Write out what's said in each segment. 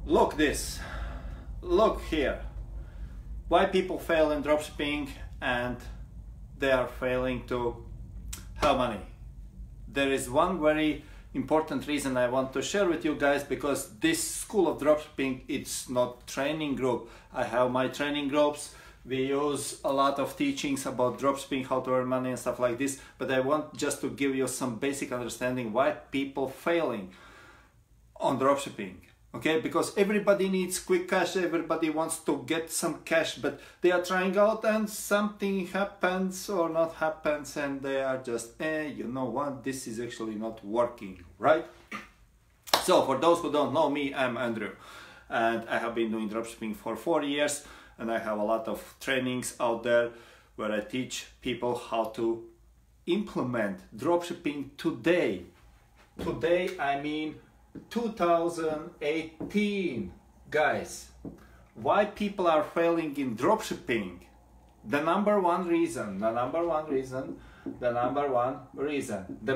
Look this, look here. Why people fail in dropshipping and they are failing to have money. There is one very important reason I want to share with you guys, because this school of dropshipping, it's not training group. I have my training groups. We use a lot of teachings about dropshipping, how to earn money and stuff like this, but I want just to give you some basic understanding why people failing on dropshipping. Okay, because everybody needs quick cash, everybody wants to get some cash, but they are trying out and something happens or not happens and they are just, you know what, this is actually not working, right? So for those who don't know me, I'm Andrew and I have been doing dropshipping for 4 years, and I have a lot of trainings out there where I teach people how to implement dropshipping today. Today, I mean 2018, guys. Why people are failing in dropshipping? The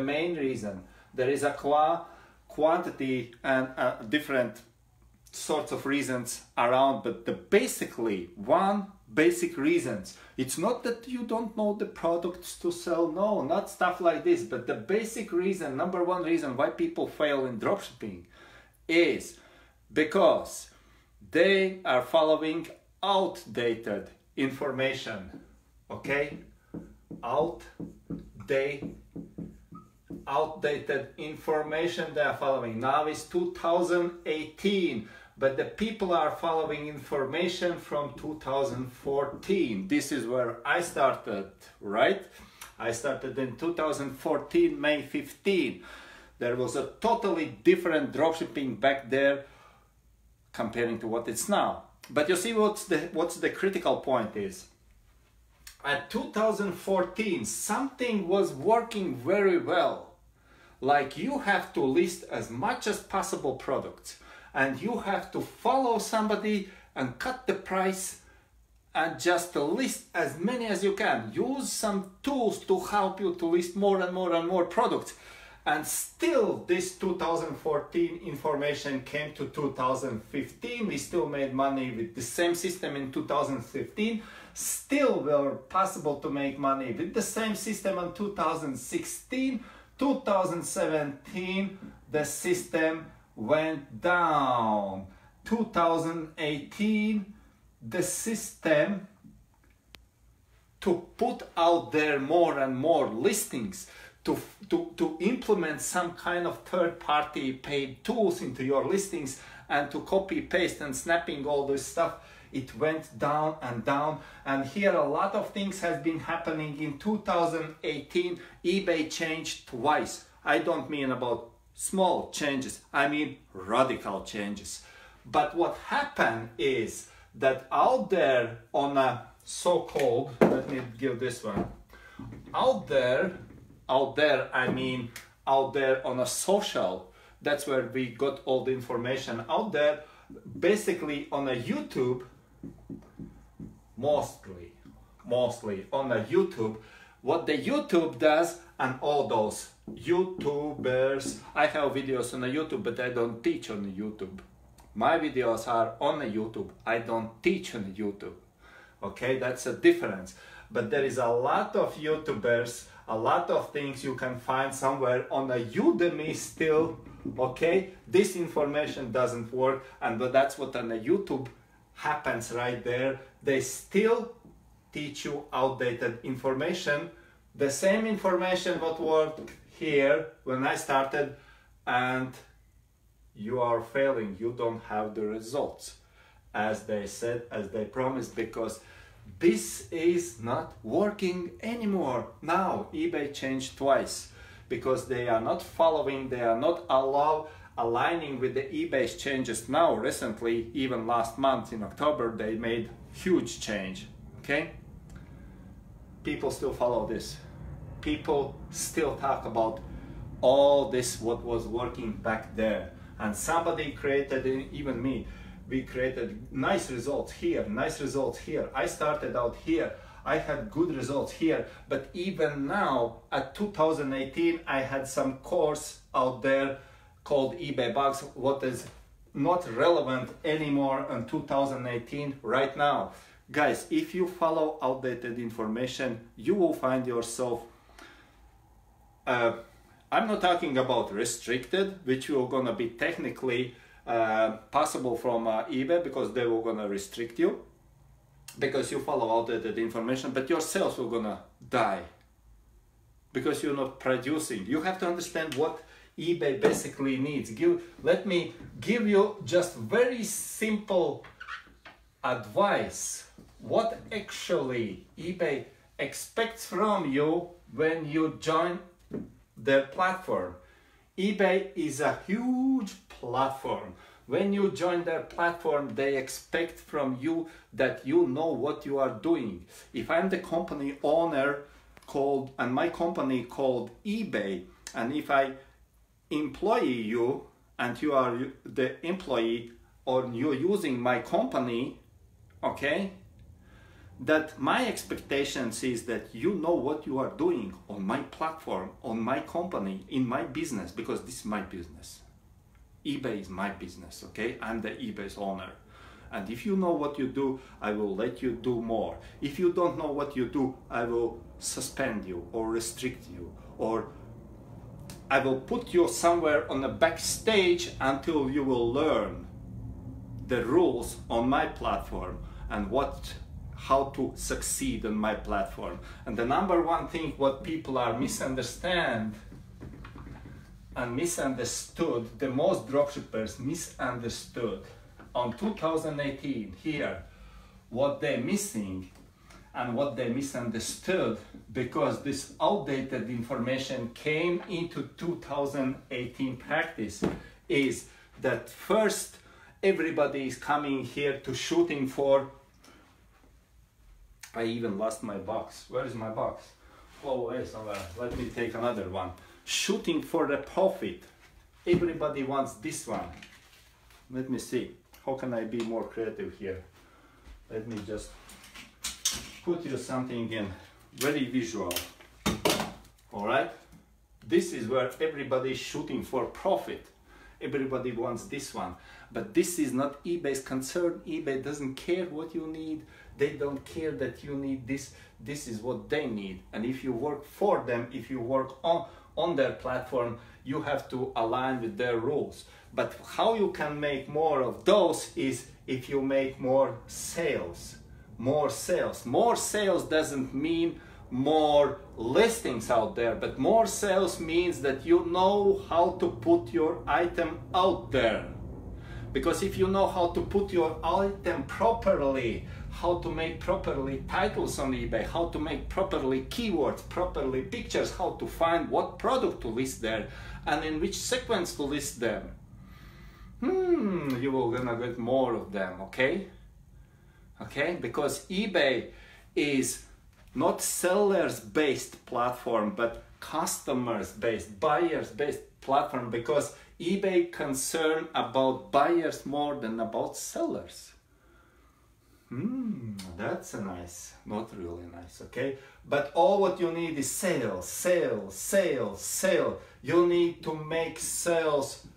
main reason, there is a quantity and different sorts of reasons around, but the basically one basic reasons, it's not that you don't know the products to sell, no, not stuff like this, but the basic reason, number one reason why people fail in dropshipping is because they are following outdated information. Okay, outdated information they are following. Now it's 2018, but the people are following information from 2014. This is where I started, right? I started in 2014, May 15. There was a totally different dropshipping back there comparing to what it's now. But you see what's the critical point is. At 2014, something was working very well. Like you have to list as much as possible products, and you have to follow somebody and cut the price and just list as many as you can. Use some tools to help you to list more and more and more products. And still this 2014 information came to 2015. We still made money with the same system in 2015. Still were possible to make money with the same system in 2016. 2017, the system went down. 2018, the system to put out there more and more listings, to implement some kind of third-party paid tools into your listings and to copy, paste and snapping all this stuff, it went down and down. And here a lot of things has been happening in 2018. eBay changed twice. I don't mean about small changes, I mean radical changes. But what happened is that out there on a so-called, let me give this one, out there I mean out there on a social, that's where we got all the information out there, basically on a YouTube, mostly on a YouTube, what the YouTube does, and all those YouTubers, I have videos on the YouTube, but I don't teach on the YouTube. My videos are on the YouTube, I don't teach on the YouTube. Okay, that's a difference. But there is a lot of YouTubers, a lot of things you can find somewhere on a Udemy still. Okay, this information doesn't work, and that's what on the YouTube happens right there. They still teach you outdated information, the same information what worked here when I started, and you are failing. You don't have the results as they said, as they promised, because this is not working anymore. Now eBay changed twice because they are not following, they are not aligning with the eBay's changes now. Recently, even last month in October, they made huge change. Okay, people still follow this. People still talk about all this what was working back there, and somebody created, even me, we created nice results here, nice results here. I started out here, I had good results here, but even now at 2018 I had some course out there called eBay Bugs, what is not relevant anymore in 2018 right now. Guys, if you follow outdated information, you will find yourself, I'm not talking about restricted, which will gonna be technically possible from eBay, because they will gonna restrict you because you follow outdated information, but your sales will gonna die because you're not producing. You have to understand what eBay basically needs. Let me give you just very simple advice. What actually eBay expects from you when you join their platform. eBay is a huge platform. When you join their platform, they expect from you that you know what you are doing. If I'm the company owner and my company called eBay, and if I employ you and you are the employee or you're using my company, okay, that my expectations is that you know what you are doing on my platform, on my company, in my business, because this is my business. eBay is my business, okay? I'm the eBay's owner. And if you know what you do, I will let you do more. If you don't know what you do, I will suspend you or restrict you, or I will put you somewhere on the backstage until you will learn the rules on my platform and how to succeed on my platform. And the number one thing what people are misunderstood, the most dropshippers misunderstood on 2018 here, what they're missing and what they misunderstood, because this outdated information came into 2018 practice, is that first everybody is coming here to shooting for, I even lost my box. Where is my box? Oh, away somewhere. Let me take another one. Shooting for the profit. Everybody wants this one. Let me see. How can I be more creative here? Let me just put you something in very visual. All right? This is where everybody is shooting for profit. Everybody wants this one. But this is not eBay's concern. eBay doesn't care what you need. They don't care that you need this. This is what they need. And if you work for them, if you work on their platform, you have to align with their rules. But how you can make more of those is if you make more sales. More sales. More sales doesn't mean more listings out there, but more sales means that you know how to put your item out there. Because if you know how to put your item properly, how to make properly titles on eBay, how to make properly keywords, properly pictures, how to find what product to list there and in which sequence to list them, you will gonna get more of them, okay? Okay, because eBay is not sellers-based platform, but customers-based, buyers-based platform, because eBay concerned about buyers more than about sellers. That's a nice, not really nice, okay? But all what you need is sales, sales, sales, sales. You need to make sales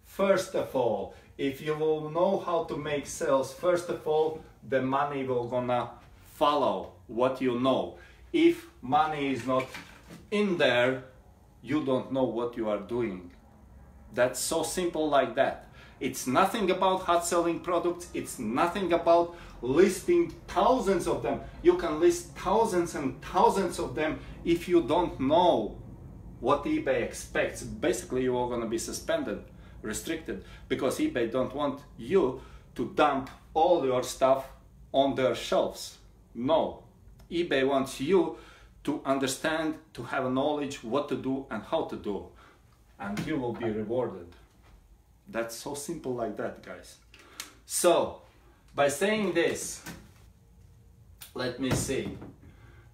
first of all. If you will know how to make sales first of all, the money will gonna follow what you know. If money is not in there, you don't know what you are doing. That's so simple like that. It's nothing about hot selling products. It's nothing about listing thousands of them. You can list thousands and thousands of them. If you don't know what eBay expects, basically you are going to be suspended, restricted, because eBay don't want you to dump all your stuff on their shelves. No, eBay wants you to understand, to have knowledge what to do and how to do, and you will be rewarded. That's so simple like that, guys. So by saying this, let me see.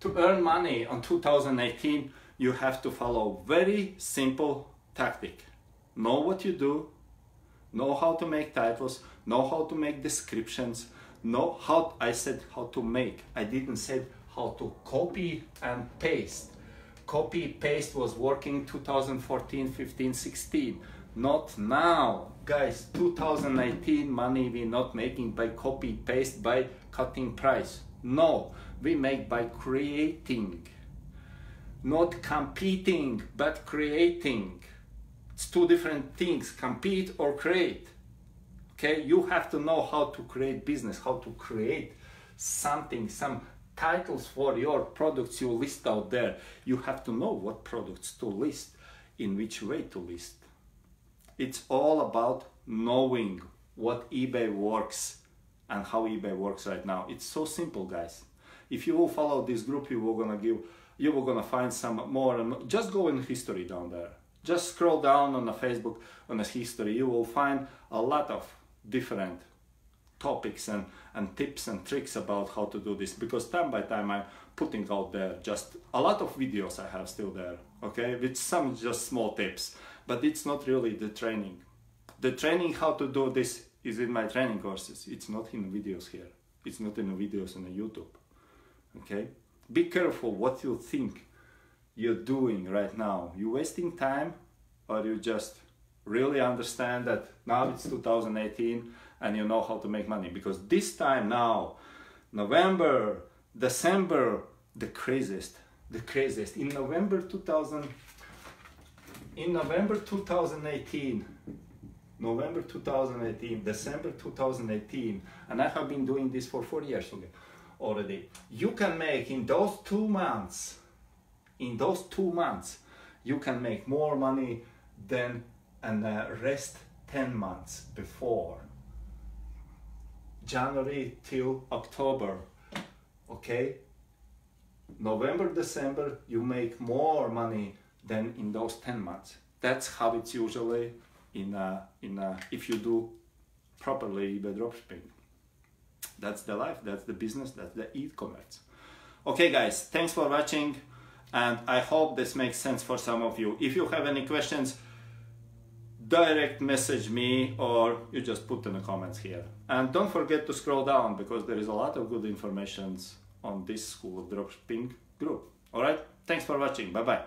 To earn money on 2018, you have to follow very simple tactic. Know what you do, know how to make titles, know how to make descriptions, know how, I said how to make, I didn't say how to copy and paste. Copy paste was working 2014, 15, 16. Not now. Guys, 2018 money we not making by copy paste, by cutting price. No, we make by creating. Not competing, but creating. It's two different things, compete or create. Okay, you have to know how to create business, how to create something, some titles for your products you list out there. You have to know what products to list, in which way to list. It's all about knowing what eBay works and how eBay works right now. It's so simple, guys. If you will follow this group, you will gonna find some more, and just go in history down there. Just scroll down on the Facebook, on the history, you will find a lot of different topics and tips and tricks about how to do this, because time by time I'm putting out there just a lot of videos I have still there, okay, with some just small tips, but it's not really the training. The training how to do this is in my training courses. It's not in the videos here. It's not in the videos on the YouTube, okay? Be careful what you think you're doing right now. You wasting time, or you just really understand that now it's 2018 and you know how to make money? Because this time now, November, December, the craziest. In November 2018, December 2018, and I have been doing this for 4 years already. You can make in those 2 months, you can make more money than the rest 10 months before. January till October, okay? November, December, you make more money than in those 10 months. That's how it's usually if you do properly eBay dropshipping. That's the life, that's the business, that's the e-commerce. Okay guys, thanks for watching, and I hope this makes sense for some of you. If you have any questions, direct message me, or you just put in the comments here. And don't forget to scroll down, because there is a lot of good information on this School of Dropshipping group. Alright, thanks for watching, bye bye.